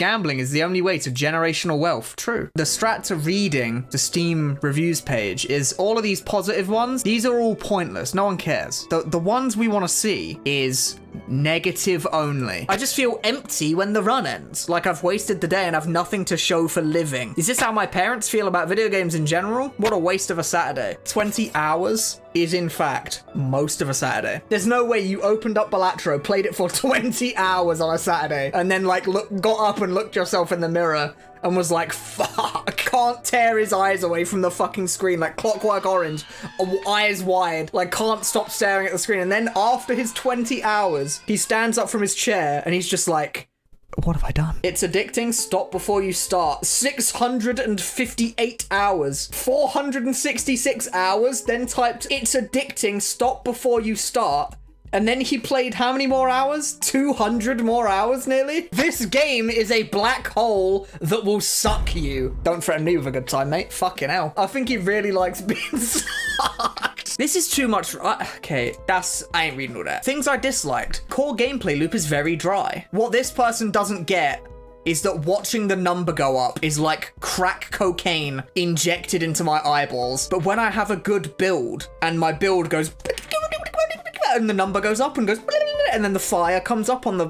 Gambling is the only way to generational wealth. True. The strat to reading the Steam reviews page is all of these positive ones. These are all pointless. No one cares. The ones we want to see is negative only. I just feel empty when the run ends. Like I've wasted the day and have nothing to show for living. Is this how my parents feel about video games in general? What a waste of a Saturday. 20 hours is in fact most of a Saturday. There's no way you opened up Balatro, played it for 20 hours on a Saturday, and then like got up and looked yourself in the mirror and was like, fuck, can't tear his eyes away from the fucking screen, like Clockwork Orange, eyes wide, like can't stop staring at the screen. And then after his 20 hours, he stands up from his chair and he's just like, what have I done? It's addicting. Stop before you start. 658 hours. 466 hours. Then typed, it's addicting. Stop before you start. And then he played how many more hours? 200 more hours, nearly? This game is a black hole that will suck you. Don't threaten me with a good time, mate. Fucking hell. I think he really likes being sucked. This is too much. Okay, I ain't reading all that. Things I disliked. Core gameplay loop is very dry. What this person doesn't get is that watching the number go up is like crack cocaine injected into my eyeballs. But when I have a good build and my build goes and the number goes up and goes and then the fire comes up on the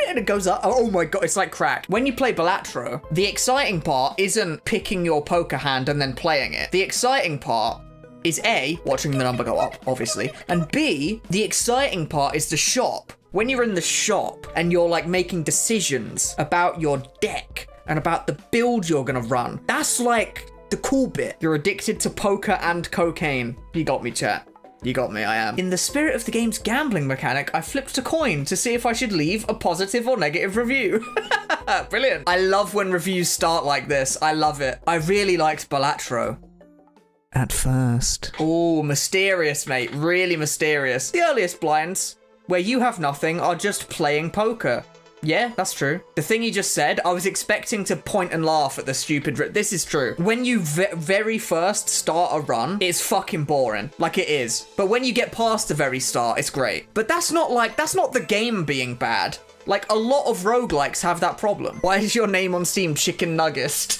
and it goes up. Oh my god, it's like crack. When you play Balatro, the exciting part isn't picking your poker hand and then playing it. The exciting part is A, watching the number go up, obviously, and B, the exciting part is the shop. When you're in the shop and you're like making decisions about your deck and about the build you're gonna run, that's like the cool bit. You're addicted to poker and cocaine. You got me, chat. You got me, I am. In the spirit of the game's gambling mechanic, I flipped a coin to see if I should leave a positive or negative review. Brilliant. I love when reviews start like this. I love it. I really liked Balatro. At first. Oh, mysterious, mate. Really mysterious. The earliest blinds, where you have nothing, are just playing poker. Yeah, that's true. The thing he just said, I was expecting to point and laugh at the stupid... This is true. When you very first start a run, it's fucking boring. Like it is. But when you get past the very start, it's great. But that's not the game being bad. Like, a lot of roguelikes have that problem. Why is your name on Steam Chicken Nuggets?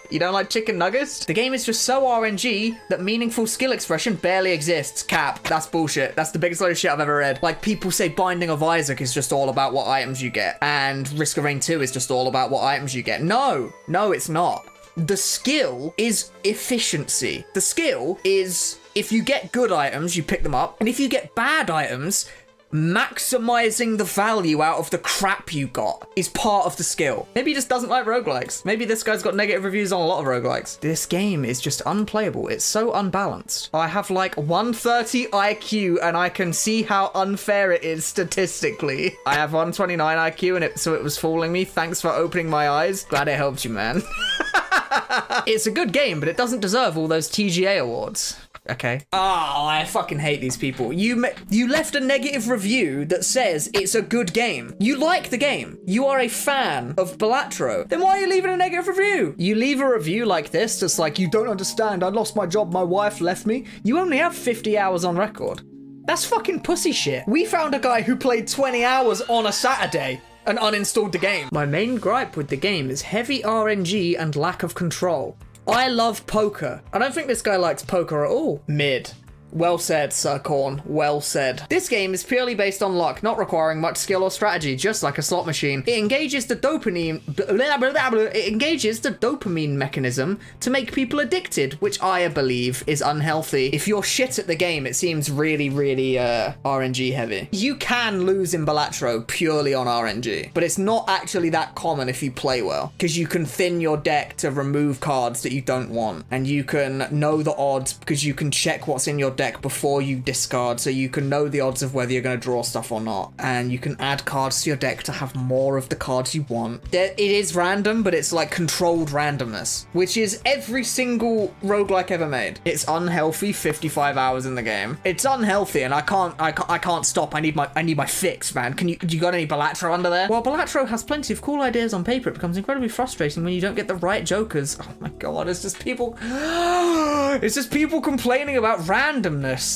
You don't like chicken nuggets? The game is just so RNG that meaningful skill expression barely exists. Cap. That's bullshit. That's the biggest load of shit I've ever read. Like, people say Binding of Isaac is just all about what items you get, and Risk of Rain 2 is just all about what items you get. No, it's not. The skill is efficiency. The skill is, if you get good items, you pick them up, and if you get bad items, maximizing the value out of the crap you got is part of the skill. Maybe he just doesn't like roguelikes. Maybe this guy's got negative reviews on a lot of roguelikes. This game is just unplayable. It's so unbalanced. I have like 130 IQ and I can see how unfair it is statistically. I have 129 IQ and so it was fooling me. Thanks for opening my eyes. Glad it helped you, man. It's a good game, but it doesn't deserve all those TGA awards. Okay. Oh, I fucking hate these people. You left a negative review that says it's a good game. You like the game. You are a fan of Balatro. Then why are you leaving a negative review? You leave a review like this that's like, you don't understand. I lost my job. My wife left me. You only have 50 hours on record. That's fucking pussy shit. We found a guy who played 20 hours on a Saturday and uninstalled the game. My main gripe with the game is heavy RNG and lack of control. I love poker. I don't think this guy likes poker at all. Mid. Well said, Sir Corn. Well said. This game is purely based on luck, not requiring much skill or strategy, just like a slot machine. It engages the dopamine... It engages the dopamine mechanism to make people addicted, which I believe is unhealthy. If you're shit at the game, it seems really, really RNG heavy. You can lose in Balatro purely on RNG, but it's not actually that common if you play well, because you can thin your deck to remove cards that you don't want, and you can know the odds because you can check what's in your deck before you discard, so you can know the odds of whether you're going to draw stuff or not, and you can add cards to your deck to have more of the cards you want. It is random, but it's like controlled randomness, which is every single roguelike ever made. It's unhealthy. 55 hours in the game. It's unhealthy, and I can't stop. I need my fix, man. Do you got any Balatro under there? While Balatro has plenty of cool ideas on paper, it becomes incredibly frustrating when you don't get the right jokers. Oh my god, it's just people complaining about randomness.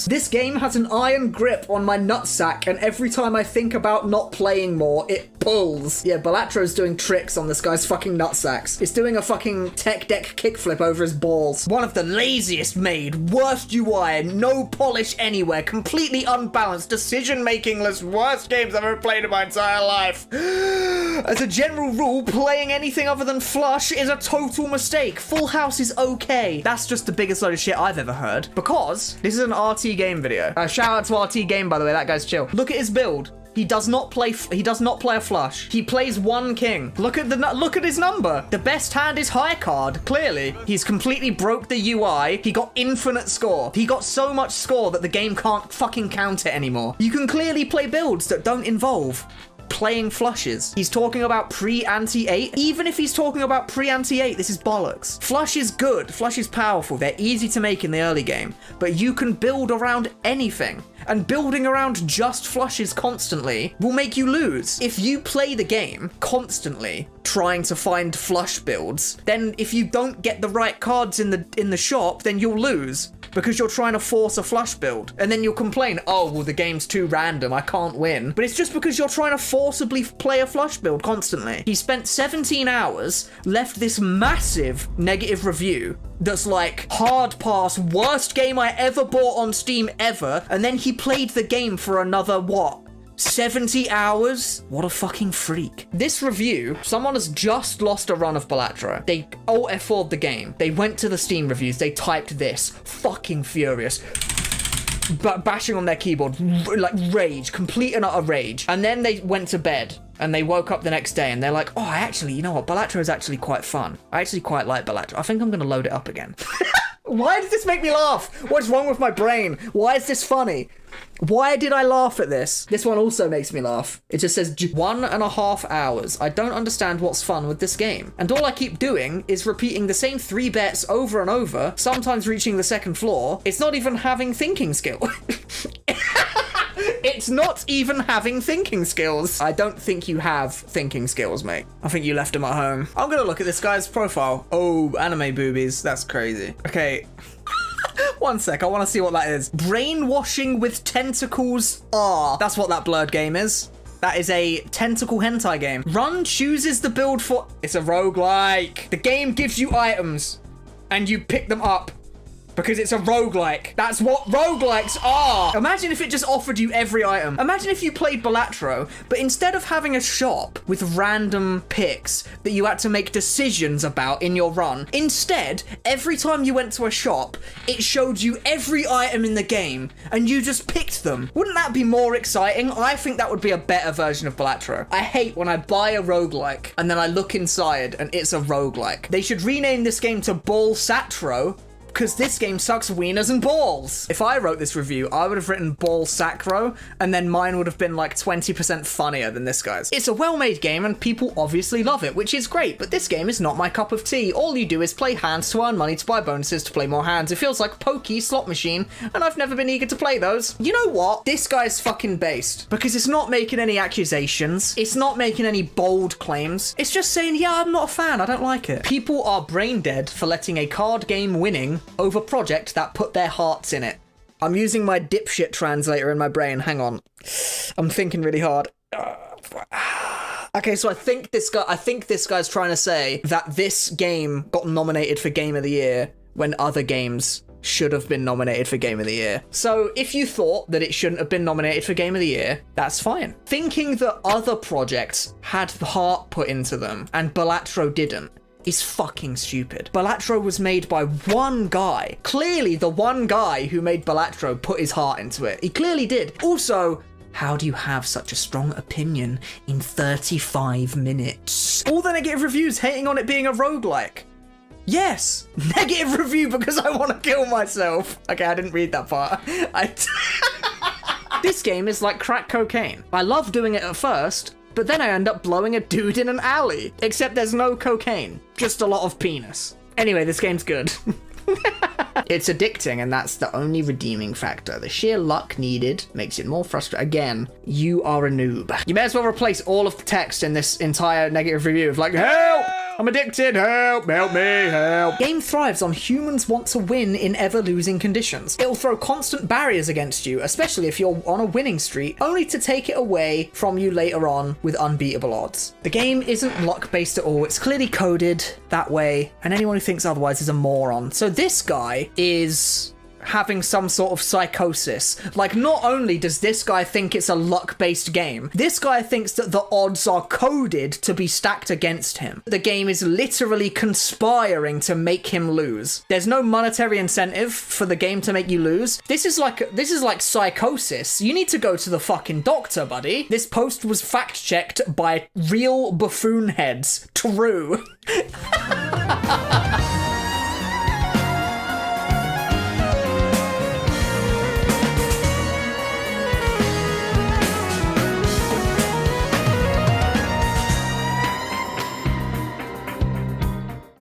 This game has an iron grip on my nutsack, and every time I think about not playing more, it pulls. Yeah, Balatro's doing tricks on this guy's fucking nutsacks. It's doing a fucking tech deck kickflip over his balls. One of the laziest made, worst UI, no polish anywhere, completely unbalanced, decision-making-less, worst games I've ever played in my entire life. As a general rule, playing anything other than Flush is a total mistake. Full House is okay. That's just the biggest load of shit I've ever heard. Because this is an RT game video. Shout out to RT Game, by the way. That guy's chill. Look at his build. He does not play a flush. He plays one king. Look at his number. The best hand is high card, clearly. He's completely broke the UI. He got infinite score. He got so much score that the game can't fucking count it anymore. You can clearly play builds that don't involve playing flushes. He's talking about pre-anti-8. Even if he's talking about pre-anti-8, this is bollocks. Flush is good. Flush is powerful. They're easy to make in the early game, but you can build around anything. And building around just flushes constantly will make you lose. If you play the game constantly trying to find flush builds, then if you don't get the right cards in the shop, then you'll lose. Because you're trying to force a flush build. And then you'll complain, oh, well, the game's too random, I can't win. But it's just because you're trying to forcibly play a flush build constantly. He spent 17 hours, left this massive negative review that's like, hard pass, worst game I ever bought on Steam ever, and then he played the game for another, what? 70 hours? What a fucking freak. This review, someone has just lost a run of Balatro. They alt F4'd the game. They went to the Steam reviews. They typed this. Fucking furious. Bashing on their keyboard. Like rage. Complete and utter rage. And then they went to bed. And they woke up the next day and they're like, oh, you know what? Balatro is actually quite fun. I actually quite like Balatro. I think I'm going to load it up again. Why does this make me laugh? What's wrong with my brain? Why is this funny? Why did I laugh at this? This one also makes me laugh. It just says 1.5 hours. I don't understand what's fun with this game. And all I keep doing is repeating the same 3 bets over and over, sometimes reaching the second floor. It's not even having thinking skill. It's not even having thinking skills. I don't think you have thinking skills, mate. I think you left them at home. I'm gonna look at this guy's profile. Oh, anime boobies. That's crazy. Okay. One sec, I want to see what that is. Brainwashing with tentacles R. That's what that blurred game is. That is a tentacle hentai game. Run chooses the build for... It's a roguelike. The game gives you items and you pick them up. Because it's a roguelike. That's what roguelikes are. Imagine if it just offered you every item. Imagine if you played Balatro, but instead of having a shop with random picks that you had to make decisions about in your run, instead, every time you went to a shop, it showed you every item in the game, and you just picked them. Wouldn't that be more exciting? I think that would be a better version of Balatro. I hate when I buy a roguelike, and then I look inside, and it's a roguelike. They should rename this game to Balatro, because this game sucks wieners and balls. If I wrote this review, I would have written Ball Sacro, and then mine would have been like 20% funnier than this guy's. It's a well-made game, and people obviously love it, which is great, but this game is not my cup of tea. All you do is play hands to earn money to buy bonuses to play more hands. It feels like pokey slot machine, and I've never been eager to play those. You know what? This guy's fucking based, because it's not making any accusations. It's not making any bold claims. It's just saying, yeah, I'm not a fan. I don't like it. People are brain dead for letting a card game winning over project that put their hearts in it. I'm using my dipshit translator in my brain. Hang on. I'm thinking really hard. Okay, so I think this guy's trying to say that this game got nominated for Game of the Year when other games should have been nominated for Game of the Year. So if you thought that it shouldn't have been nominated for Game of the Year, that's fine. Thinking that other projects had the heart put into them and Balatro didn't is fucking stupid. Balatro was made by one guy. Clearly the one guy who made Balatro put his heart into it. He clearly did. Also, how do you have such a strong opinion in 35 minutes? All the negative reviews hating on it being a roguelike. Yes, negative review because I want to kill myself. Okay, I didn't read that part. This game is like crack cocaine. I love doing it at first, but then I end up blowing a dude in an alley. Except there's no cocaine, just a lot of penis. Anyway, this game's good. It's addicting, and that's the only redeeming factor. The sheer luck needed makes it more frustrating. Again, you are a noob. You may as well replace all of the text in this entire negative review of like, help! I'm addicted. Help me, help. Game thrives on humans want to win in ever losing conditions. It'll throw constant barriers against you, especially if you're on a winning streak, only to take it away from you later on with unbeatable odds. The game isn't luck-based at all. It's clearly coded that way, and anyone who thinks otherwise is a moron. So this guy is having some sort of psychosis. Like, not only does this guy think it's a luck-based game, this guy thinks that the odds are coded to be stacked against him. The game is literally conspiring to make him lose. There's no monetary incentive for the game to make you lose. This is like psychosis. You need to go to the fucking doctor, buddy. This post was fact-checked by real buffoon heads. True.